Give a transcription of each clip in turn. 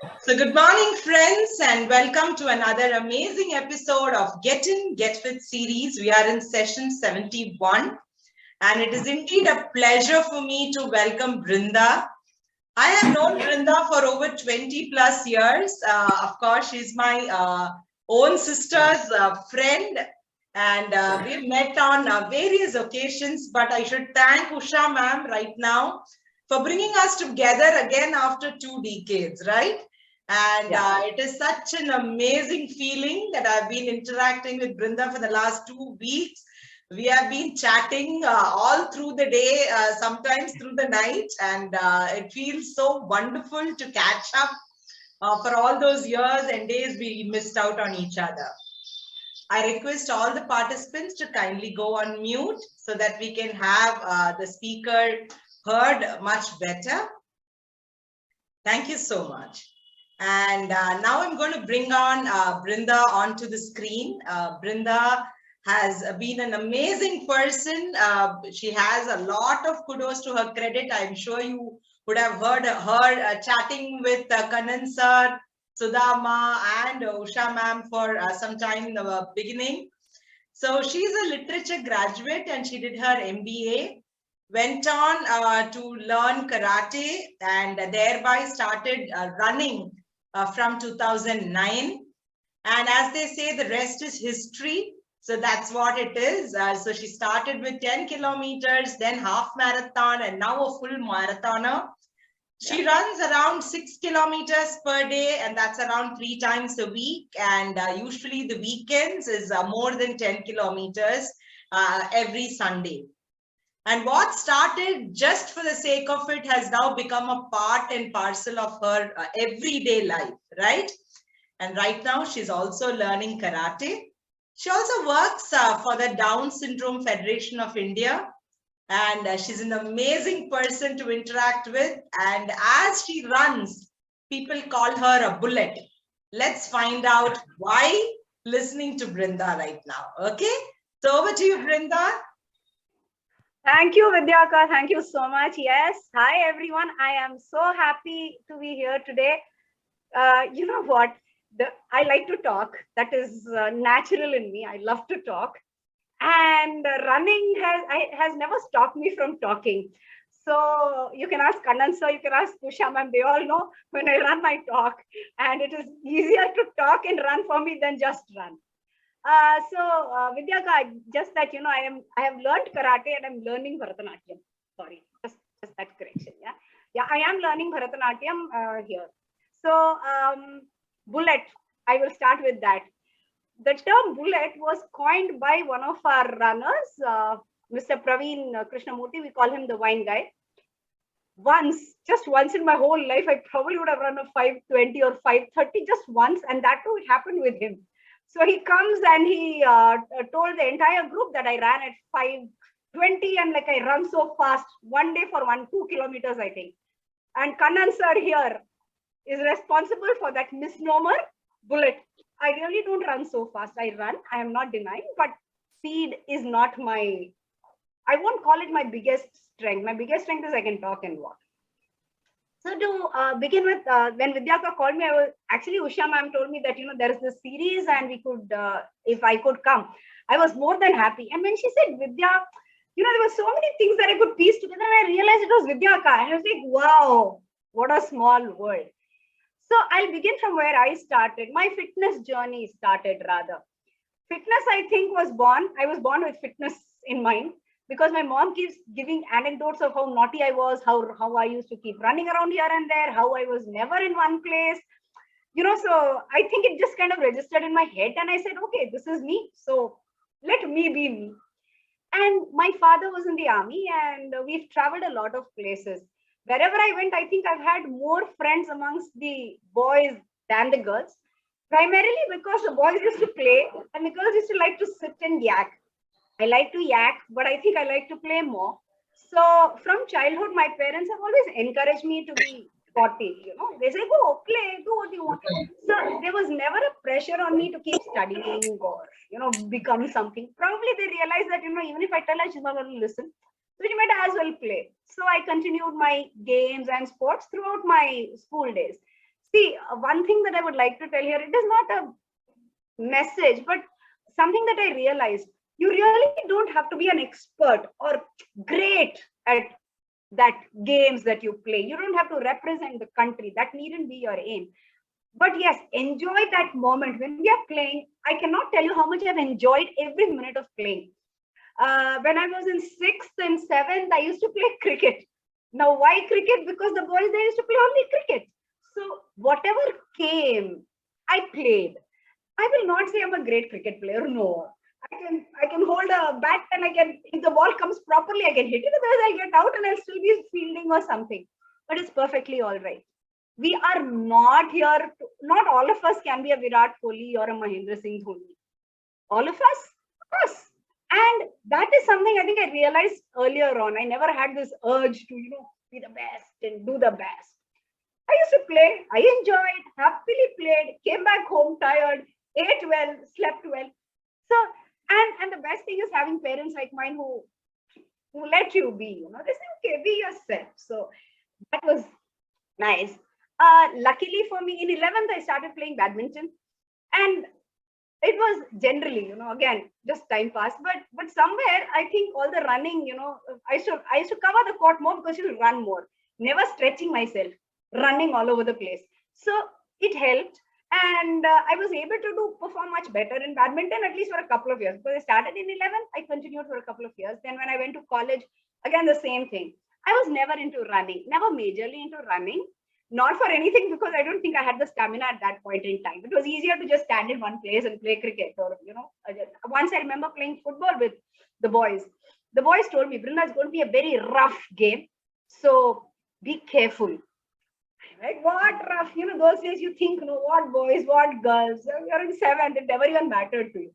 So, good morning, friends, and welcome to another amazing episode of Get In, Get Fit series. We are in session 71, and it is indeed a pleasure for me to welcome Brinda. I have known Brinda for over 20 plus years. Of course, she's my own sister's friend, and we've met on various occasions. But I should thank Usha ma'am right now for bringing us together again after 2 decades, right? And it is such an amazing feeling that I've been interacting with Brinda for the last 2 weeks. We have been chatting all through the day, sometimes through the night, and it feels so wonderful to catch up for all those years and days we missed out on each other. I request all the participants to kindly go on mute so that we can have the speaker heard much better. Thank you so much. And now I'm going to bring on Brinda onto the screen. Brinda has been an amazing person. She has a lot of kudos to her credit. I'm sure you would have heard her chatting with Kannan sir, Sudama, and Usha ma'am for some time in the beginning. So she's a literature graduate and she did her MBA, went on to learn karate and thereby started running from 2009. And as they say, the rest is history. So that's what it is. So she started with 10 kilometers, then half marathon, and now a full marathoner. She runs around 6 kilometers per day, and that's around 3 times a week. And usually the weekends is more than 10 kilometers every Sunday. And what started just for the sake of it has now become a part and parcel of her everyday life, right? And right now she's also learning karate. She also works for the Down Syndrome Federation of India. And she's an amazing person to interact with. And as she runs, people call her a bullet. Let's find out why listening to Brinda right now. Okay, so over to you, Brinda. Thank you, Vidyaa. Thank you so much. Yes. Hi, everyone. I am so happy to be here today. You know what? I like to talk. That is natural in me. I love to talk. And running has never stopped me from talking. So you can ask Kannan sir, you can ask Usha ma'am. They all know when I run, I talk. And it is easier to talk and run for me than just run. Vidyaa, just that I have learned karate and I'm learning Bharatanatyam. Sorry, just that correction. Yeah, I am learning Bharatanatyam here. So, bullet. I will start with that. The term bullet was coined by one of our runners, Mr. Praveen Krishnamurthy. We call him the wine guy. Just once in my whole life, I probably would have run a 5:20 or 5:30 just once, and that too it happened with him. So he comes and he told the entire group that I ran at 5:20 and like I run so fast one day for 2 kilometers, I think. And Kannan sir here is responsible for that misnomer, bullet. I really don't run so fast. I run, I am not denying, but speed is not I won't call it my biggest strength. My biggest strength is I can talk and walk. So to begin with, when Vidyaa called me, actually Usha ma'am told me that, there is this series and we could, if I could come, I was more than happy. And when she said Vidyaa, there were so many things that I could piece together and I realized it was Vidyaa. And I was like, wow, what a small world. So I'll begin from where I started. My fitness journey started rather. Fitness, I think, I was born with fitness in mind because my mom keeps giving anecdotes of how naughty I was, how I used to keep running around here and there, how I was never in one place. So I think it just kind of registered in my head and I said, okay, this is me. So let me be me. And my father was in the army and we've traveled a lot of places. Wherever I went, I think I've had more friends amongst the boys than the girls, primarily because the boys used to play and the girls used to like to sit and yak. I like to yak, but I think I like to play more. So from childhood, my parents have always encouraged me to be sporty. They say, go play, do what you want. So there was never a pressure on me to keep studying or, become something. Probably they realized that, even if I tell her, she's not going to listen. So you might as well play. So I continued my games and sports throughout my school days. See, one thing that I would like to tell here, it is not a message, but something that I realized, you really don't have to be an expert or great at that games that you play. You don't have to represent the country. That needn't be your aim. But yes, enjoy that moment when we are playing. I cannot tell you how much I've enjoyed every minute of playing. When I was in 6th and 7th, I used to play cricket. Now, why cricket? Because the boys, they used to play only cricket. So whatever came, I played. I will not say I'm a great cricket player. No, I can hold a bat and I can, if the ball comes properly, I can hit it. Otherwise, I'll get out and I'll still be fielding or something. But it's perfectly all right. We are not here. Not all of us can be a Virat Kohli or a Mahendra Singh Dhoni. All of us. And that is something I think I realized earlier on. I never had this urge to, be the best and do the best. I used to play. I enjoyed, happily played, came back home tired, ate well, slept well. So, and the best thing is having parents like mine who let you be, they say, okay, be yourself. So that was nice. Luckily for me, in 11th, I started playing badminton. And it was generally, again, just time pass. But somewhere, I think all the running, I used to cover the court more because you run more, never stretching myself, running all over the place. So it helped. And I was able to perform much better in badminton, at least for a couple of years. Because I started in 11th, I continued for a couple of years. Then when I went to college, again, the same thing. I was never into running, never majorly into running. Not for anything, because I don't think I had the stamina at that point in time. It was easier to just stand in one place and play cricket. Or, once I remember playing football with the boys. The boys told me, Brinda, it's going to be a very rough game. So be careful. Right? What rough? Those days you think, what boys, what girls. You're in 7th, it never even mattered to you.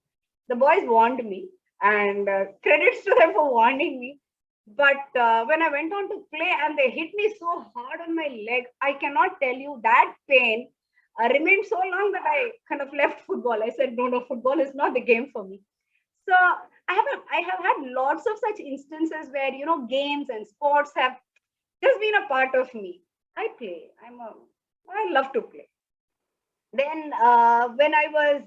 The boys warned me, and credits to them for warning me. But when I went on to play and they hit me so hard on my leg, I cannot tell you that pain remained so long that I kind of left football. I said, no, football is not the game for me. So I have had lots of such instances where, games and sports have just been a part of me. I play. I love to play. Then when I was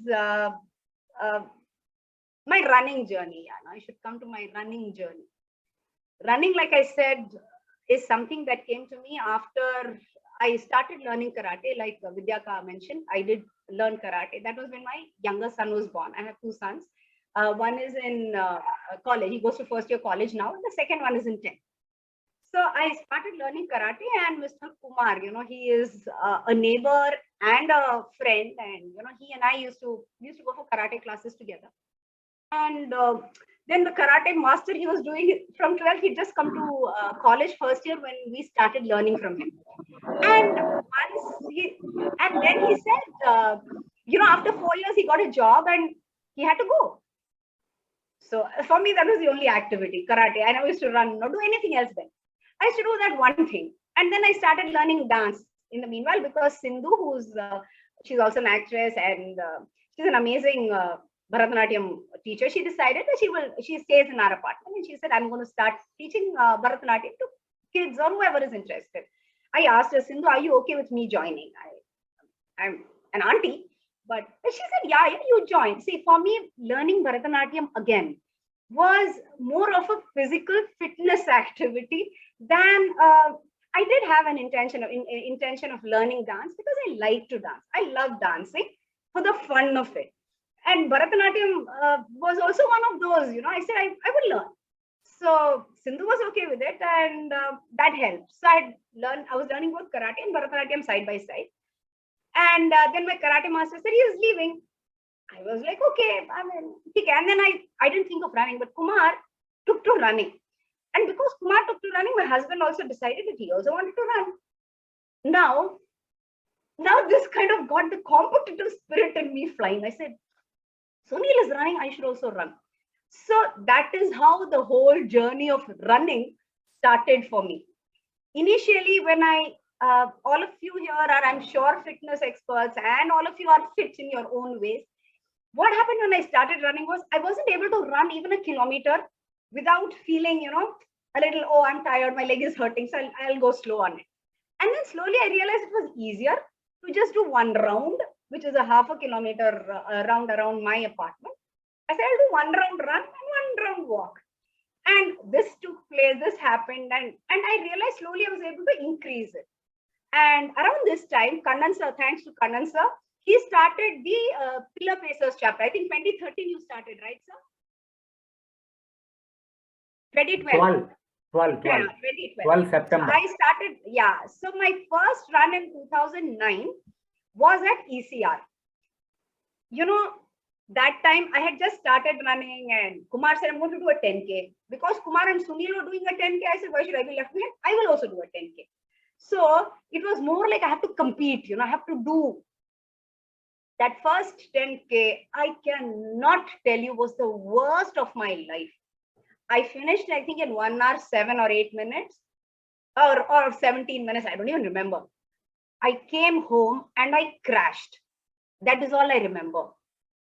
my running journey, I should come to my running journey. Running, like I said, is something that came to me after I started learning karate. Like Vidyaa mentioned, I did learn karate. That was when my younger son was born. I have 2 sons. One is in college. He goes to first year college now. And the second one is in 10th. So I started learning karate, and Mr. Kumar, he is a neighbor and a friend. And, he and I used to go for karate classes together. And then the karate master he was doing from 12th, he'd just come to college first year when we started learning from him. And then he said, after 4 years, he got a job and he had to go. So for me, that was the only activity, karate. I never used to run, not do anything else then. I used to do that one thing. And then I started learning dance in the meanwhile, because Sindhu, she's also an actress and she's an amazing Bharatanatyam teacher. She decided that she stays in our apartment, and she said, I'm going to start teaching Bharatanatyam to kids or whoever is interested. I asked her, Sindhu, are you okay with me joining? I'm an auntie, but she said, yeah, you join. See, for me, learning Bharatanatyam again was more of a physical fitness activity than I did have an intention of learning dance, because I like to dance. I love dancing for the fun of it. And Bharatanatyam was also one of those, I said I would learn. So Sindhu was okay with it, and that helped. So I was learning both karate and Bharatanatyam side by side. And then my karate master said he is leaving. I was like, okay, and then I didn't think of running, but Kumar took to running. And because Kumar took to running, my husband also decided that he also wanted to run. Now this kind of got the competitive spirit in me flying. I said, Sunil is running, I should also run. So that is how the whole journey of running started for me. Initially, when all of you here are, I'm sure, fitness experts, and all of you are fit in your own ways. What happened when I started running was I wasn't able to run even a kilometer without feeling, a little, oh, I'm tired, my leg is hurting, so I'll go slow on it. And then slowly I realized it was easier to just do one round, which is a half a kilometer round around my apartment. I said, I'll do one round run and one round walk. And this took place, this happened, and I realized slowly I was able to increase it. And around this time, Kannan sir, thanks to Kannan sir, he started the Pillar Pacers chapter. I think 2013 you started, right, sir? 2012. 12 September. So I started, yeah. So my first run in 2009 was at ECR. You know, that time I had just started running and Kumar said, I'm going to do a 10K. Because Kumar and Sunil were doing a 10K, I said, why should I be left behind? I will also do a 10K. So it was more like I have to compete, I have to do. That first 10K, I cannot tell you, was the worst of my life. I finished, I think, in 1 hour, 7 or 8 minutes or 17 minutes. I don't even remember. I came home and I crashed. That is all I remember.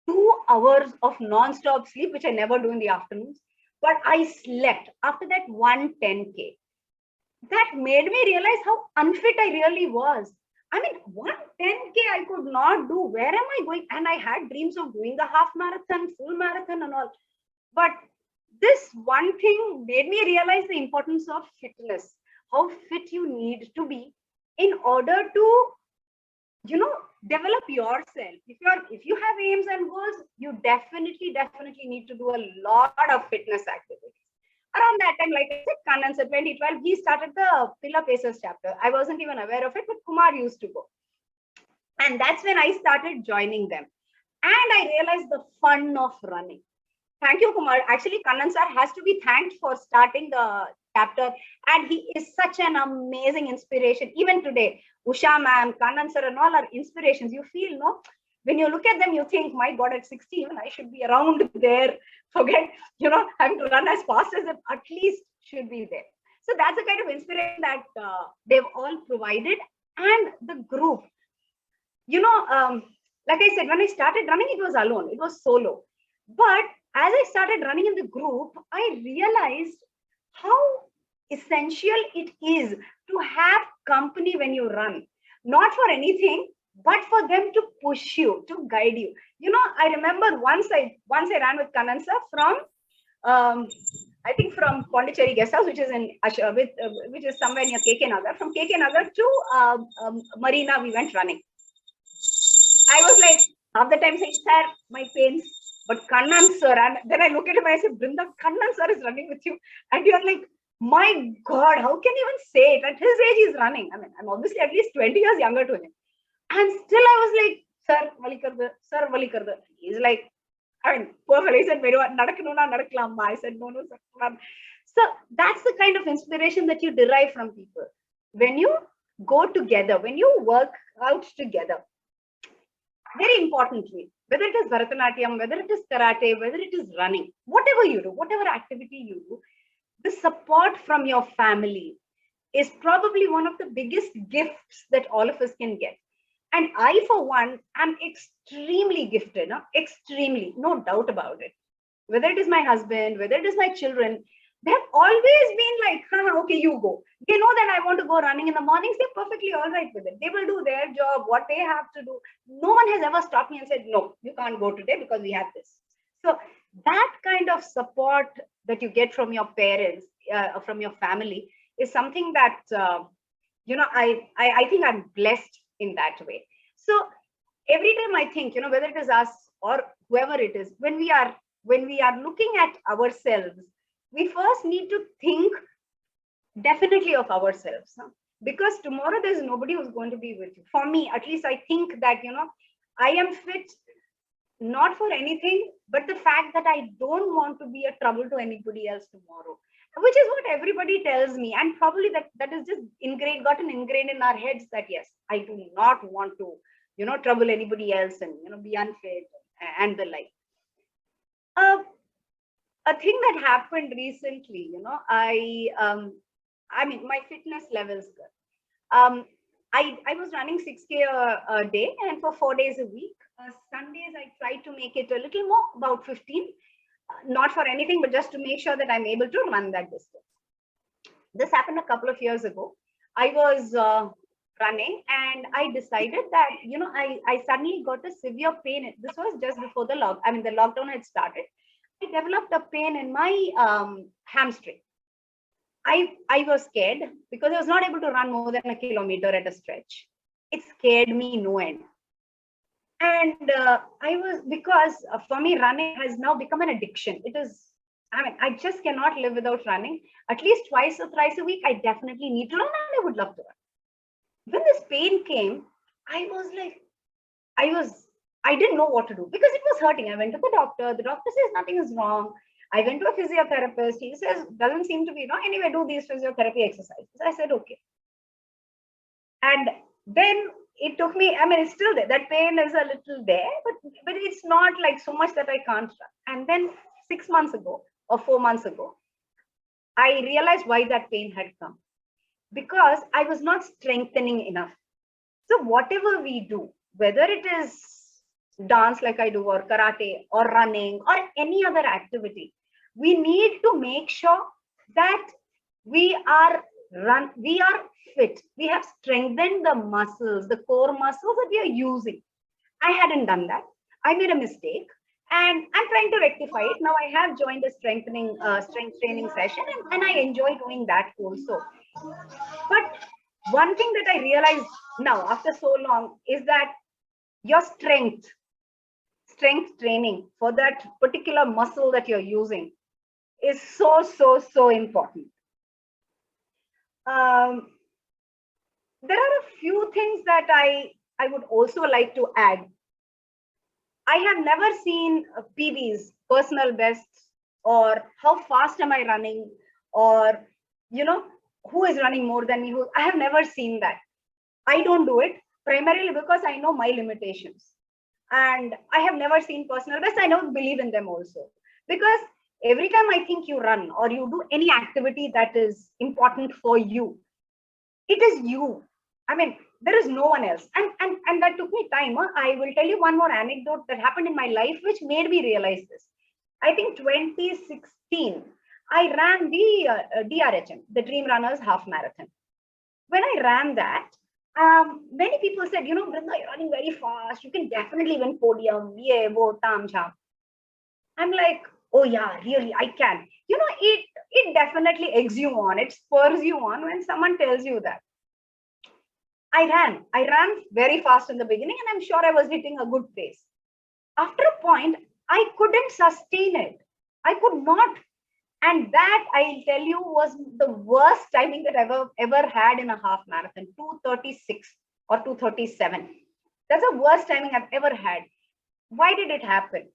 2 hours of non-stop sleep, which I never do in the afternoons. But I slept after that 1 10K. That made me realize how unfit I really was. I mean, 1 10K I could not do. Where am I going? And I had dreams of doing the half marathon, full marathon and all. But this one thing made me realize the importance of fitness, how fit you need to be in order to, develop yourself. If you have aims and goals, you definitely need to do a lot of fitness activities. Around that time, like I said, Kannan said 2012, he started the Pillar Pacers chapter. I wasn't even aware of it, but Kumar used to go. And that's when I started joining them. And I realized the fun of running. Thank you, Kumar. Actually, Kannan sir has to be thanked for starting the chapter. And he is such an amazing inspiration. Even today, Usha ma'am, Kannan sir and all are inspirations. You feel, no? When you look at them, you think, my God, at 60, even I should be around there. Forget, having to run as fast as them, at least should be there. So that's the kind of inspiration that they've all provided. And the group, like I said, when I started running, it was alone, it was solo. But as I started running in the group, I realized how essential it is to have company when you run. Not for anything, but for them to push you, to guide you. I remember once I ran with Kannan sir from, I think from Pondicherry Guest House, which is in which is somewhere near KK Nagar. From KK Nagar to Marina, we went running. I was like, half the time saying, sir, my pains. But Kannan sir, and then I look at him and I say, Brinda, Kannan sir is running with you. And you're like, my God, how can you even say it? At his age, he's running. I mean, I'm obviously at least 20 years younger to him. And still I was like, sir, Vali karda. He's like, I mean, poor fellow, he said, I said, no, sir. So that's the kind of inspiration that you derive from people. When you go together, when you work out together, very importantly, whether it is Bharatanatyam, whether it is karate, whether it is running, whatever you do, whatever activity you do, the support from your family is probably one of the biggest gifts that all of us can get. And I, for one, am extremely gifted, extremely, no doubt about it. Whether it is my husband, whether it is my children, they've always been like, okay, you go. They know that I want to go running in the mornings. They're perfectly all right with it. They will do their job, what they have to do. No one has ever stopped me and said, no, you can't go today because we have this. So that kind of support that you get from your parents, from your family, is something that, I think I'm blessed in that way. So every time I think, whether it is us or whoever it is, when we are looking at ourselves, we first need to think definitely of ourselves, because tomorrow there's nobody who's going to be with you. For me, at least, I think that, I am fit not for anything, but the fact that I don't want to be a trouble to anybody else tomorrow, which is what everybody tells me. And probably that is just gotten ingrained in our heads that, yes, I do not want to, trouble anybody else and, be unfit and the like. A thing that happened recently, I mean, my fitness levels. I was running 6K a day, and for 4 days a week. Sundays, I try to make it a little more, about 15. Not for anything, but just to make sure that I'm able to run that distance. This happened a couple of years ago. I was running, and I decided that, I suddenly got a severe pain. This was just before the lockdown had started. I developed a pain in my hamstring. I was scared because I was not able to run more than a kilometer at a stretch. It scared me no end. And because for me, running has now become an addiction. I just cannot live without running. At least twice or thrice a week, I definitely need to run, and I would love to run. When this pain came, I was like, I didn't know what to do because it was hurting. I went to the doctor. The doctor says nothing is wrong. I went to a physiotherapist. He says, doesn't seem to be, anyway, do these physiotherapy exercises. I said, okay. And then it took me, it's still there. That pain is a little there, but it's not like so much that I can't run. And then 6 months ago or 4 months ago, I realized why that pain had come. Because I was not strengthening enough. So whatever we do, whether it is dance like I do, or karate, or running, or any other activity, we need to make sure that we are fit. We have strengthened the muscles, the core muscles that we are using. I hadn't done that. I made a mistake, and I'm trying to rectify it. Now I have joined a strength training session, and I enjoy doing that also. But one thing that I realized now after so long is that your strength training for that particular muscle that you're using is so important. There are a few things that I would also like to add. I have never seen PBs, personal bests, or how fast am I running, or who is running more than me. I have never seen that. I don't do it primarily because I know my limitations, and I have never seen personal best. I don't believe in them also, because every time I think you run or you do any activity that is important for you, it is you. There is no one else. And that took me time. I will tell you one more anecdote that happened in my life, which made me realize this. I think 2016, I ran the DRHM, the Dream Runners Half Marathon. When I ran that, many people said, Brinda, you're running very fast. You can definitely win podium. Yeah, wo, tam, jam. I'm like, oh yeah, really, I can. It definitely eggs you on. It spurs you on when someone tells you that. I ran very fast in the beginning, and I'm sure I was hitting a good pace. After a point, I couldn't sustain it. I could not. And that, I'll tell you, was the worst timing that I've ever had in a half marathon, 2:36 or 2:37. That's the worst timing I've ever had. Why did it happen?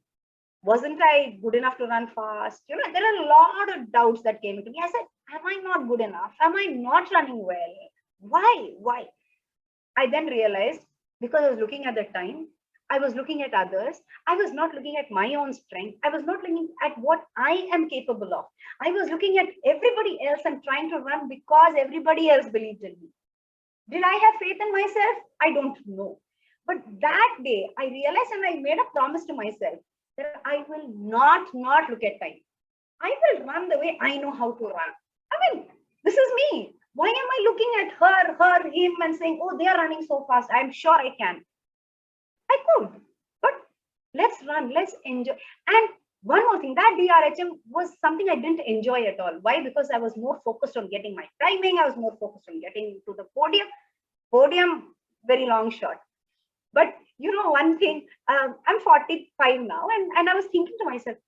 Wasn't I good enough to run fast? There are a lot of doubts that came into me. I said, am I not good enough? Am I not running well? Why? I then realized, because I was looking at the time, I was looking at others. I was not looking at my own strength. I was not looking at what I am capable of. I was looking at everybody else and trying to run because everybody else believed in me. Did I have faith in myself? I don't know. But that day, I realized, and I made a promise to myself that I will not look at time. I will run the way I know how to run. This is me. Why am I looking at her, him, and saying, oh, they are running so fast? I'm sure I can. I could, but let's run, let's enjoy. And one more thing, that DRHM was something I didn't enjoy at all. Why? Because I was more focused on getting my timing. I was more focused on getting to the podium, very long shot. But one thing, I'm 45 now, and I was thinking to myself,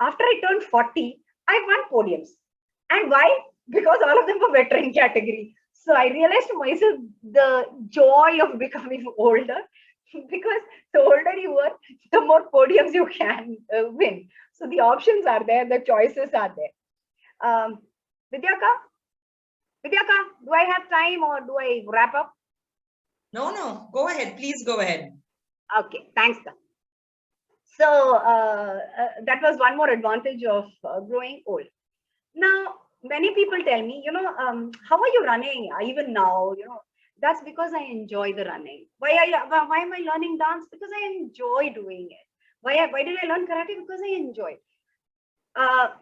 after I turned 40, I won podiums. And why? Because all of them were veteran category. So I realized to myself the joy of becoming older, because the older you are, the more podiums you can win. So the options are there, the choices are there. Vidyaa, do I have time, or do I wrap up? No, go ahead. Please go ahead. Okay, thanks. So that was one more advantage of growing old. Now, many people tell me, how are you running even now? That's because I enjoy the running. Why am I learning dance? Because I enjoy doing it. Why did I learn karate? Because I enjoy it.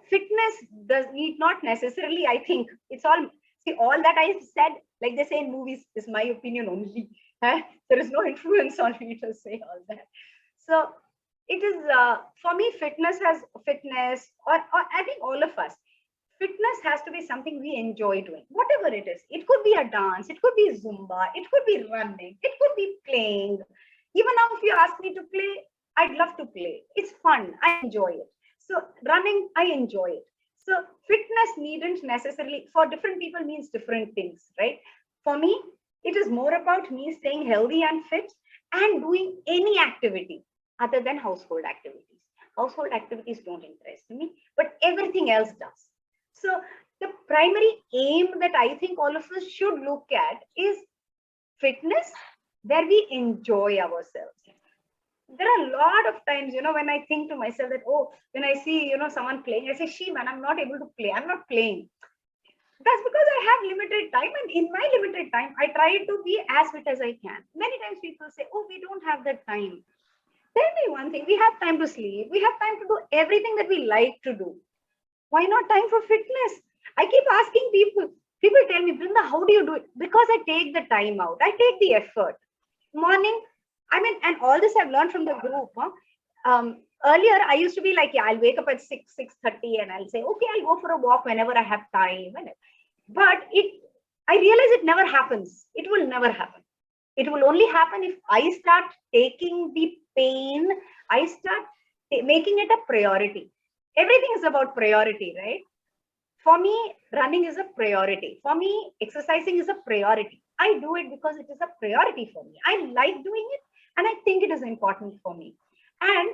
Fitness need not necessarily, I think it's all, See, all that I said, like they say in movies, is my opinion only. There is no influence on me to say all that. So it is, for me, fitness, or I think all of us, fitness has to be something we enjoy doing, whatever it is. It could be a dance, it could be Zumba, it could be running, it could be playing. Even now, if you ask me to play, I'd love to play. It's fun. I enjoy it. So running, I enjoy it. So fitness needn't necessarily, for different people, means different things, right? For me, it is more about me staying healthy and fit and doing any activity other than household activities. Household activities don't interest me, but everything else does. So the primary aim that I think all of us should look at is fitness where we enjoy ourselves. There are a lot of times, when I think to myself that, oh, when I see, someone playing, I say, she, man, I'm not able to play. I'm not playing. That's because I have limited time. And in my limited time, I try to be as fit as I can. Many times people say, oh, we don't have that time. Tell me one thing. We have time to sleep. We have time to do everything that we like to do. Why not time for fitness? I keep asking people. People tell me, Brinda, how do you do it? Because I take the time out. I take the effort. Morning, and all this I've learned from the group. Earlier, I used to be like, yeah, I'll wake up at 6:30 and I'll say, okay, I'll go for a walk whenever I have time. But I realize it never happens. It will never happen. It will only happen if I start taking the pain, I start making it a priority. Everything is about priority, right? For me, running is a priority. For me, exercising is a priority. I do it because it is a priority for me. I like doing it and I think it is important for me. And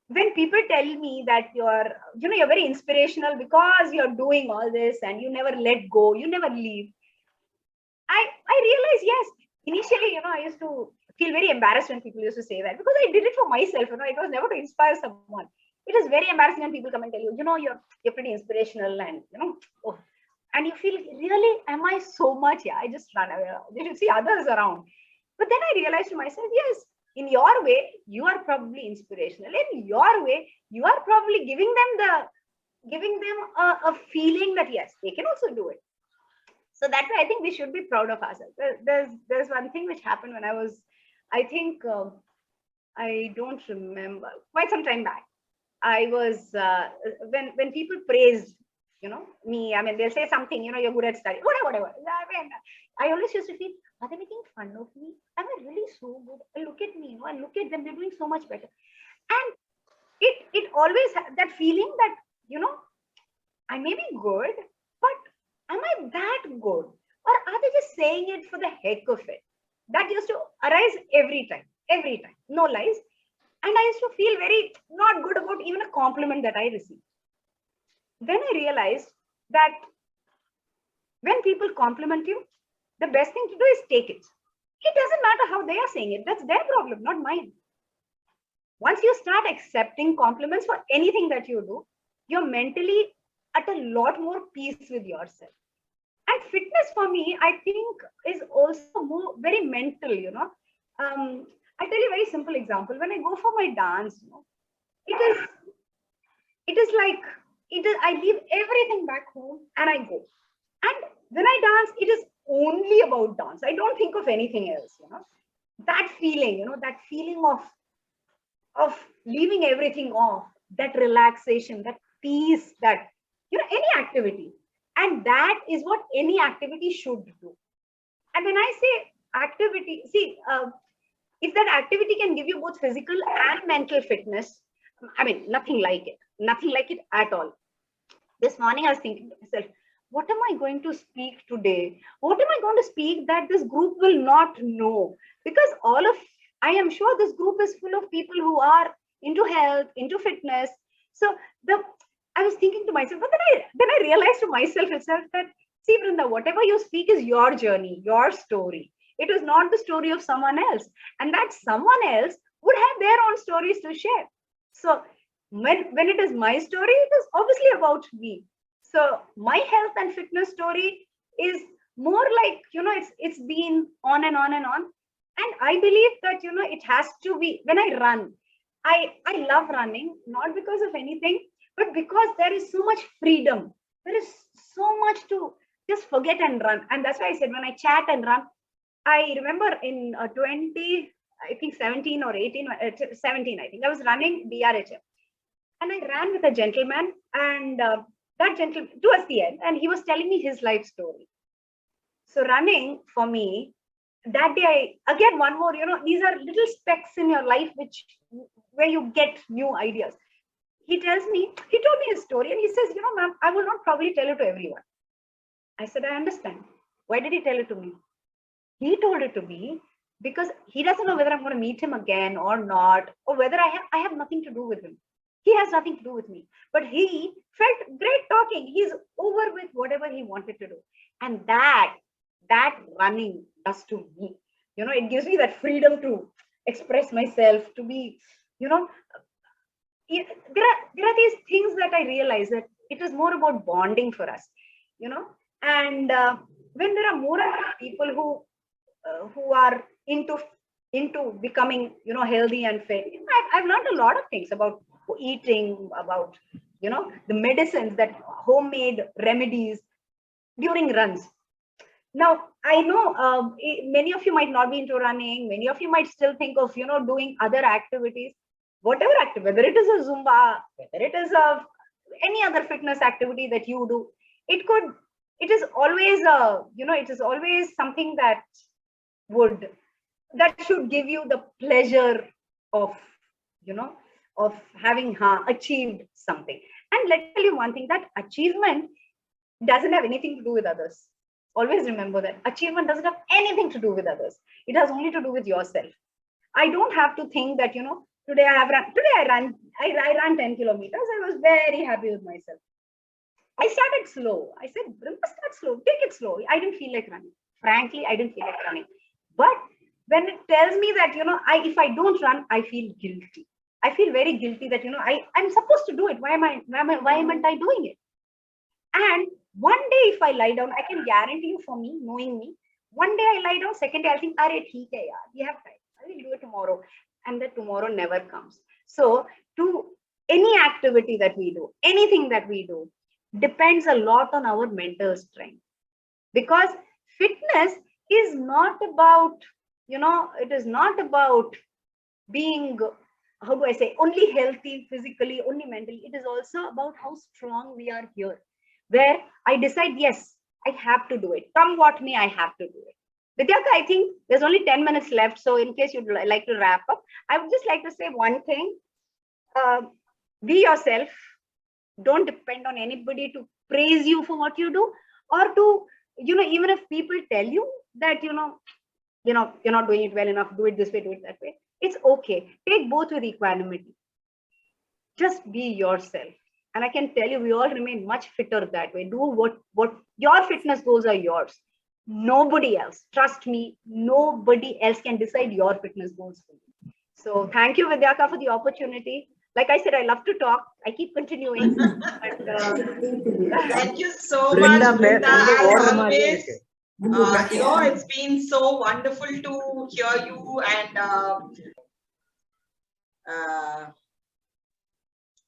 when people tell me that you're very inspirational because you're doing all this and you never let go, you never leave, I realize, yes, initially, I used to feel very embarrassed when people used to say that because I did it for myself. It was never to inspire someone. It is very embarrassing when people come and tell you, you're pretty inspirational and, oh, and you feel, really, am I so much? Yeah, I just run away. You should see others around. But then I realized to myself, yes, in your way, you are probably inspirational. In your way, you are probably giving them a feeling that, yes, they can also do it. So that way, I think we should be proud of ourselves. There's one thing which happened when I was, I think, I don't remember, quite some time back. I was, when people praised, me, they'll say something, you're good at study, whatever. I always used to feel, are they making fun of me? Am I really so good? Look at me, and look at them, they're doing so much better. And it always had that feeling that, I may be good, but am I that good? Or are they just saying it for the heck of it? That used to arise every time, no lies. And I used to feel very not good about even a compliment that I received. Then I realized that when people compliment you, the best thing to do is take it. It doesn't matter how they are saying it. That's their problem, not mine. Once you start accepting compliments for anything that you do, you're mentally at a lot more peace with yourself. And fitness for me, I think, is also very mental, I tell you a very simple example. When I go for my dance, it is like, I leave everything back home and I go. And when I dance, it is only about dance. I don't think of anything else, That feeling, that feeling of leaving everything off, that relaxation, that peace, that, any activity. And that is what any activity should do. And when I say activity, see, if that activity can give you both physical and mental fitness, nothing like it at all. This morning I was thinking to myself, what am I going to speak today? What am I going to speak that this group will not know? Because I am sure this group is full of people who are into health, into fitness. So I was thinking to myself, but then I realized to myself itself that, see, Brinda, whatever you speak is your journey, your story. It is not the story of someone else. And that someone else would have their own stories to share. So when it is my story, it is obviously about me. So my health and fitness story is more like, it's been on and on and on. And I believe that, it has to be, when I run, I love running, not because of anything, but because there is so much freedom. There is so much to just forget and run. And that's why I said when I chat and run, I remember in 17 or 18, 17, I think I was running DRHM. And I ran with a gentleman, and that gentleman towards the end, and he was telling me his life story. So running for me, that day, again, one more, these are little specks in your life where you get new ideas. He told me his story, and he says, ma'am, I will not probably tell it to everyone. I said, I understand. Why did he tell it to me? He told it to me because he doesn't know whether I'm going to meet him again or not, or whether I have nothing to do with him. He has nothing to do with me, but he felt great talking. He's over with whatever he wanted to do. And that running does to me. It gives me that freedom to express myself, to be, there are these things that I realize that it is more about bonding for us, and when there are more and more people who are into becoming, healthy and fit. I've learned a lot of things about eating, about, the medicines, that homemade remedies during runs. Now, I know many of you might not be into running. Many of you might still think of, doing other activities, whether it is a Zumba, whether it is any other fitness activity that you do. It is always it is always something that should give you the pleasure of, of having achieved something. And let me tell you one thing, that achievement doesn't have anything to do with others. Always remember that achievement doesn't have anything to do with others. It has only to do with yourself. I don't have to think that, today I ran 10 kilometers. I was very happy with myself. I started slow. I said, Brinda, start slow, take it slow. I didn't feel like running. Frankly, I didn't feel like running. But when it tells me that, if I don't run, I feel guilty. I feel very guilty that, I'm supposed to do it. Why am I doing it? And one day, if I lie down, I can guarantee you, for me, knowing me, one day I lie down, second day I'll think, we have time. I will do it tomorrow. And that tomorrow never comes. So to any activity that we do, anything that we do, depends a lot on our mental strength. Because fitness is not about, it is not about being, how do I say, only healthy physically, only mentally. It is also about how strong we are here, where I decide, yes, I have to do it. Come what may, I have to do it. Vidyaa, I think there's only 10 minutes left. So in case you'd like to wrap up, I would just like to say one thing. Be yourself. Don't depend on anybody to praise you for what you do, or to, even if people tell you that, you're not doing it well enough, do it this way, do it that way. It's okay. Take both with equanimity. Just be yourself. And I can tell you, we all remain much fitter that way. Do what your fitness goals are yours. Nobody else. Trust me, nobody else can decide your fitness goals for you. So thank you, Vidyaa, for the opportunity. Like I said, I love to talk. I keep continuing. Thank you so much, Brinda. As always, it's been so wonderful to hear you. And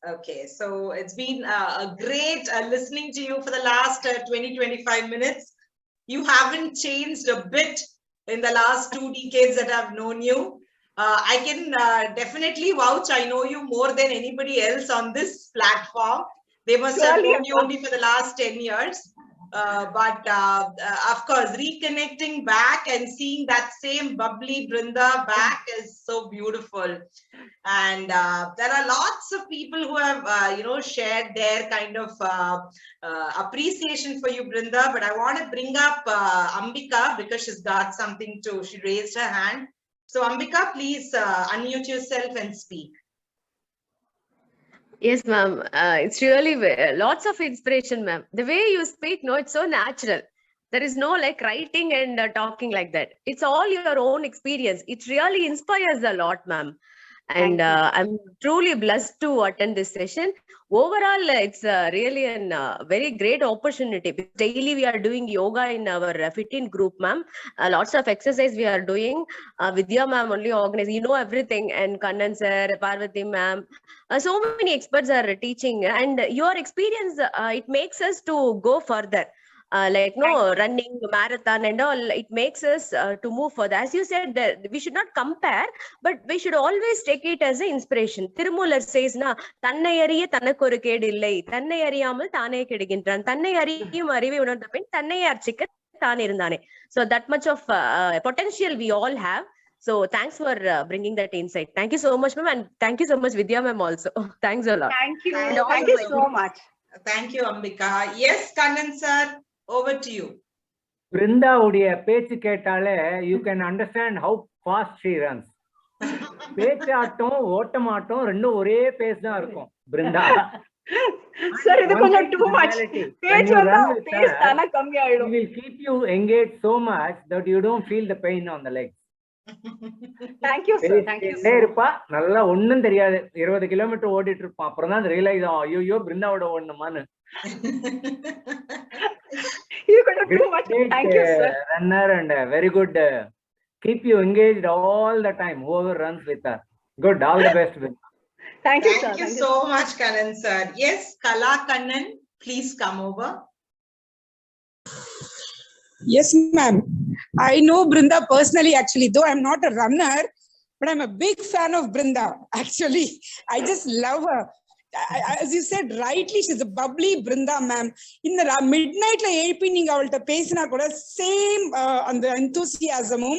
okay, so it's been a great listening to you for the last 20-25 minutes. You haven't changed a bit in the last 2 decades that I've known you. I can definitely vouch. I know you more than anybody else on this platform. They must have known you only for the last 10 years. But of course, reconnecting back and seeing that same bubbly Brinda back is so beautiful. And there are lots of people who have, shared their kind of appreciation for you, Brinda. But I want to bring up Ambika because she's got something to, she raised her hand. So Ambika, please unmute yourself and speak. Yes, ma'am. It's really lots of inspiration, ma'am. The way you speak, it's so natural. There is no like writing and talking like that. It's all your own experience. It really inspires a lot, ma'am. And I'm truly blessed to attend this session. Overall, it's really a very great opportunity. Daily, we are doing yoga in our 15 group, ma'am. Lots of exercise we are doing. Vidyaa, ma'am, only organized. You know everything. And Kannan sir, Parvati, ma'am. So many experts are teaching. And your experience, it makes us to go further. running marathon and all. It makes us to move further. As you said, we should not compare, but we should always take it as an inspiration. Tirumular says, na தன்னை அறிய தனக்கு ஒரு கேடு இல்லை, தன்னை அறியாமல் தானே கெடுகின்றான், தன்னை அறியும் அறிவை உணர்ந்த பின் தன்னை அர்ச்சிக்க தான் இருந்தானே. So that much of potential we all have. So thanks for bringing that insight. Thank you so much, ma'am, and thank you so much, Vidya ma'am, also. Thanks a lot. Thank you. And Thank you so much. Thank you, Ambika. Yes, Kannan sir, over to you. Brinda உடைய பேச்சு கேட்டாலே you can understand how fast she runs. பேச்சாட்டம் ஓட்டமாட்டம் ரெண்டும் ஒரே base தான் இருக்கும் Brinda. Sir, இது கொஞ்சம் too much. பேச்சு வந்தா பேஸ் தான கம்மி ஆயிடும். It will keep you engaged so much that you don't feel the pain on the legs. Thank you, sir. Thank you. இருப்பா நல்லா ஒண்ணும் தெரியாது, 20 கிலோமீட்டர் ஓடிட்டு இருப்பான். அப்புறம் தான் ரியலைஸ் ஆகும், ஐயோ பிருந்தாவோட ஓடணுமான்னு. You got too much. Thank you, sir. Runner and very good. Keep you engaged all the time. Whoever runs with her. Good. All the best. Thank you, sir. Thank you so much, Kannan sir. Yes, Kala Kannan, please come over. Yes, ma'am. I know Brinda personally, actually, though I'm not a runner, but I'm a big fan of Brinda. Actually, I just love her. As you said rightly, she's a bubbly Brinda, ma'am. In the midnight, எழுப்பினீங்க அவள்கிட்ட பேசினா கூட same அந்த enthusiasmum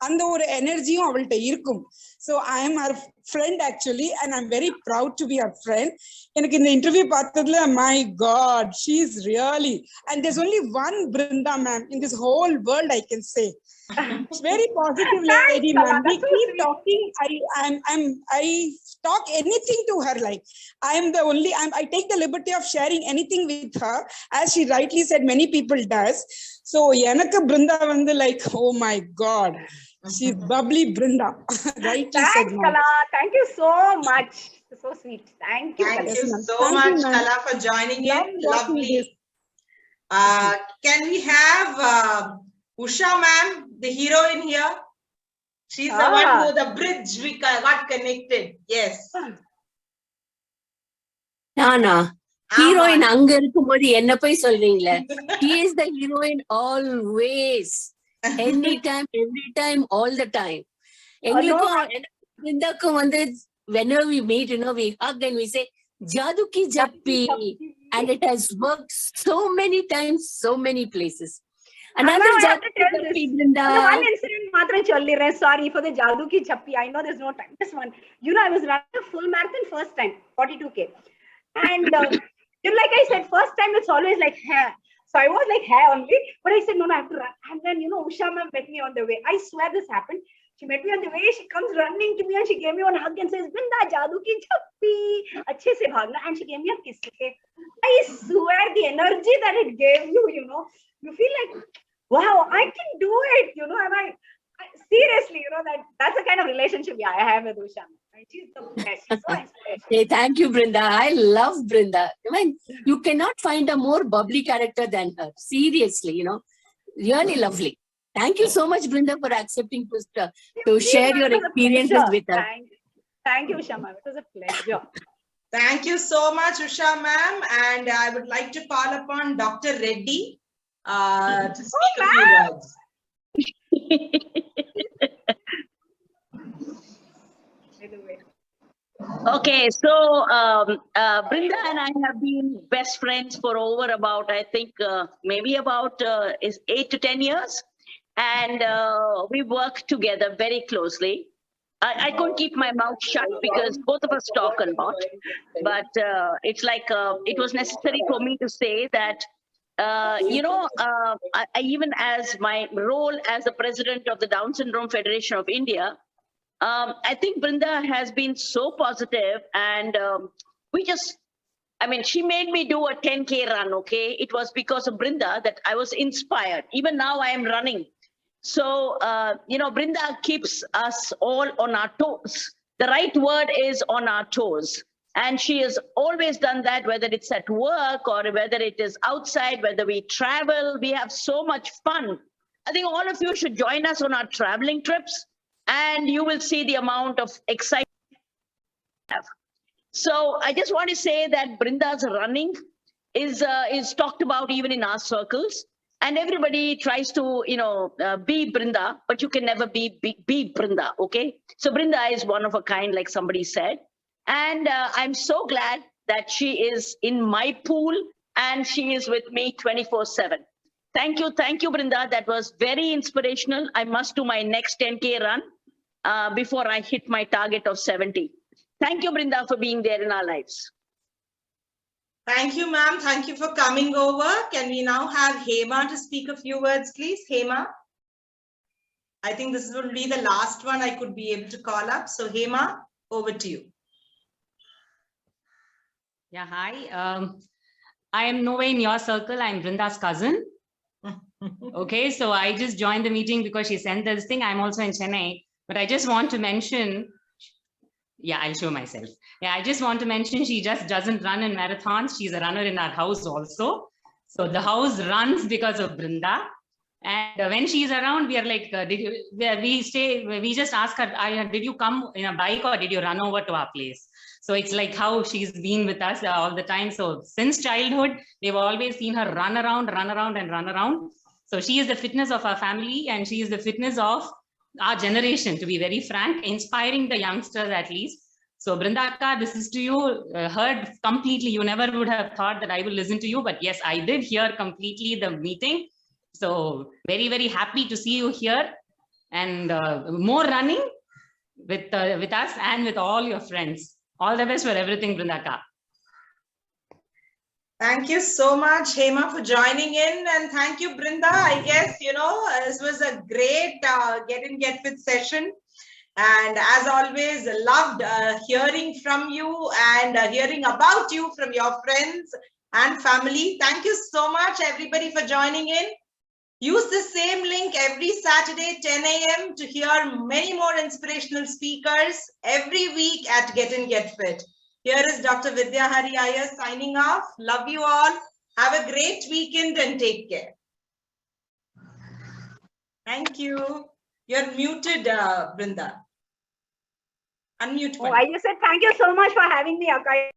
அந்த ஒரு எனர்ஜியும் அவள்கிட்ட இருக்கும். So I am her friend actually, and I'm very proud to be her friend. எனக்கு இந்த இன்டர்வியூ பார்த்ததுல my god, she's really, and there's only one Brinda ma'am in this whole world, I can say. Very positive lady, ma'am. We keep talking. I talk anything to her, like I take the liberty of sharing anything with her, as she rightly said, many people does. So எனக்கு Brinda வந்து like, oh my god, she's bubbly Brinda. Rightly said, ma'am. Kala, thank you so much. So sweet. Thank you. Thank Kala. you so much, Kala, for joining in. Lovely. Can we have Usha ma'am, the heroine here? She's the one who the bridge we got connected. Yes. நானா heroine அங்க இருக்கும்போது என்ன போய் சொல்றீங்களே? He is the heroine always, anytime, every time, all the time. எங்களுக்கும் பிருந்தாக்கும் வந்து whenever we meet, we hug and we say jadoo ki jappi, and it has worked so many times, so many places. Another jadoo ki jappi, Brinda. One incident matram sollirren, sorry for the jadoo ki jappi. I know there's no time. This one, I was running a full marathon first time, 42K, and like I said, first time it's always like hair. So I was like hair only, but I said no, I have to run. And then Usha ma'am met me on the way. I swear this happened. She met me on the way. She comes running to me and she gave me one hug and says, "Brinda, jadoo ki chappi, अच्छे से भागना." And she gave me a kiss. I swear the energy that it gave you, you feel like, wow, I can do it, and I seriously, that's the kind of relationship I have with Usha. She's the best. She's so inspirational. Hey, thank you, Brinda. I love Brinda. I mean, you cannot find a more bubbly character than her. Seriously, really lovely. Thank you so much, Brinda, for accepting to share your experiences with us. Thank you, Usha ma'am. It was a pleasure. Thank you so much, Usha ma'am. And I would like to call upon Dr. Reddy to speak a few words. Okay, so Brinda and I have been best friends for over about, I think, maybe about 8 to 10 years. And we work together very closely. I couldn't keep my mouth shut because both of us talk a lot. But it's like it was necessary for me to say that, I even as my role as the president of the Down Syndrome Federation of India, I think Brinda has been so positive, and she made me do a 10K run, okay? It was because of Brinda that I was inspired. Even now I am running. So, Brinda keeps us all on our toes. The right word is on our toes. And she has always done that, whether it's at work or whether it is outside, whether we travel, we have so much fun. I think all of you should join us on our traveling trips, and you will see the amount of excitement we have. So I just want to say that Brinda's running is talked about even in our circles. And everybody tries to, be Brinda, but you can never be Brinda, okay? So Brinda is one of a kind, like somebody said. And I'm so glad that she is in my pool and she is with me 24/7. Thank you, Brinda. That was very inspirational. I must do my next 10K run before I hit my target of 70. Thank you, Brinda, for being there in our lives. Thank you, ma'am. Thank you for coming over. Can we now have Hema to speak a few words, please? Hema. I think this will be the last one I could be able to call up. So Hema, over to you. Yeah, hi. I am nowhere in your circle. I'm Brinda's cousin. Okay, so I just joined the meeting because she sent this thing. I'm also in Chennai, but I just want to mention, yeah, I'll show myself. Yeah, I just want to mention she just doesn't run in marathons. She's a runner in our house also. So the house runs because of Brinda. And when she's around, we are like, we just ask her, did you come in a bike or did you run over to our place? So it's like how she's been with us all the time. So since childhood, they've always seen her run around and run around. So she is the fitness of our family and she is the fitness of our generation, to be very frank, inspiring the youngsters at least. So Brinda Akka, this is to you, heard completely. You never would have thought that I will listen to you, but yes, I did hear completely the meeting. So very, very happy to see you here and more running with us and with all your friends. All the best for everything, Brinda Akka. Thank you so much, Hema, for joining in. And thank you, Brinda. I guess, this was a great Get Fit session. And as always, loved hearing from you and hearing about you from your friends and family. Thank you so much, everybody, for joining in. Use the same link every Saturday, 10 a.m. to hear many more inspirational speakers every week at Get Fit. Here is Dr. Vidyaa Iyer signing off. Love you all. Have a great weekend and take care. Thank you. You're muted, Brinda. Unmute. Oh, I just said thank you so much for having me, Akka.